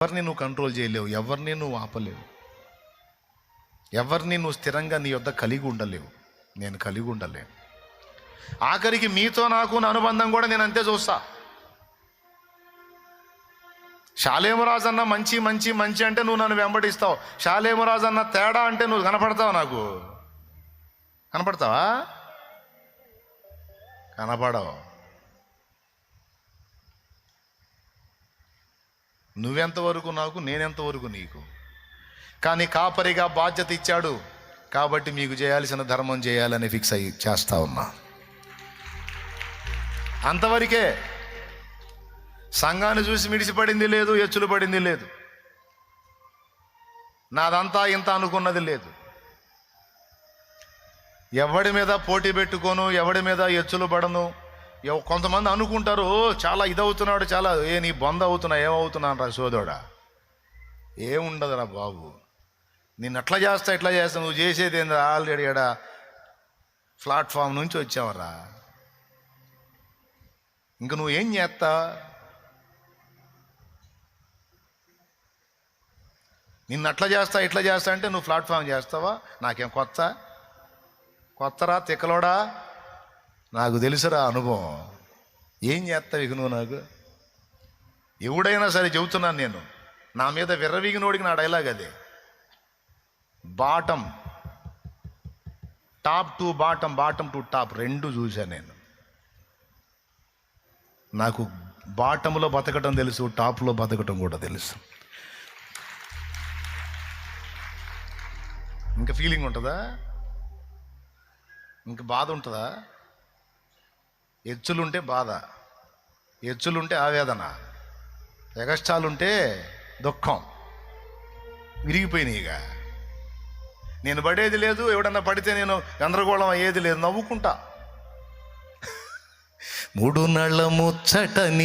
ఎవరిని నువ్వు కంట్రోల్ చేయలేవు, ఎవరిని నువ్వు ఆపలేవు, ఎవరిని నువ్వు స్థిరంగా నీ యొద్ద కలిగి ఉండలేవు. నేను కలిగి ఉండలేను. ఆఖరికి మీతో నాకు నా అనుబంధం కూడా నేను అంతే చూస్తా. షాలేమురాజు అన్న మంచి మంచి మంచి అంటే నువ్వు నన్ను వెంబడిస్తావు. షాలేమురాజు అన్న తేడా అంటే నువ్వు కనపడతావు. నాకు కనపడతావా? కనపడవు. నువ్వెంతవరకు నాకు, నేనెంతవరకు నీకు. కానీ కాపరిగా బాధ్యత ఇచ్చాడు కాబట్టి మీకు చేయాల్సిన ధర్మం చేయాలని ఫిక్స్ అయ్యి చేస్తా ఉన్నా. అంతవరకే. సంఘాన్ని చూసి మిడిసిపడింది లేదు, ఎచ్చులు పడింది లేదు, నాదంతా ఇంత అనుకున్నది లేదు. ఎవడి మీద పోటీ పెట్టుకోను, ఎవడి మీద ఎచ్చులు పడను. కొంతమంది అనుకుంటారు చాలా ఇదవుతున్నాడు, చాలా నీ బొంద అవుతున్నా, ఏమవుతున్నాను రా సోదోడా. ఏముండదురా బాబు, నిన్ను అట్లా చేస్తా ఇట్లా చేస్తా, నువ్వు చేసేది ఏంది? ఆల్రెడీ ఎడా ప్లాట్ఫామ్ నుంచి వచ్చావరా, ఇంక నువ్వు ఏం చేస్తా? నిన్ను అట్లా చేస్తా ఇట్లా చేస్తా అంటే నువ్వు ప్లాట్ఫామ్ చేస్తావా? నాకేం కొత్తరా తిక్కలోడా, నాకు తెలుసురా అనుభవం. ఏం చేస్తావు ఇక నువ్వు? నాకు ఎవడైనా సరే చెబుతున్నాను నేను, నా మీద విర్రవీగినోడికి నా డైలాగ్ అదే. Bottom top to bottom, bottom to top రెండు చూశాను నేను. నాకు బాటంలో బతకటం తెలుసు, టాప్లో బతకటం కూడా తెలుసు. ఇంకా ఫీలింగ్ ఉంటుందా? ఇంక బాధ ఉంటుందా? ఎచ్చులుంటే బాధ, ఎచ్చులుంటే ఆవేదన, ఎగస్టాలుంటే దుఃఖం. విరిగిపోయినాయి. ఇక నేను పడేది లేదు, ఎవడన్నా పడితే నేను గందరగోళం అయ్యేది లేదు, నవ్వుకుంటా. 3 నళ్ళ ముచ్చటని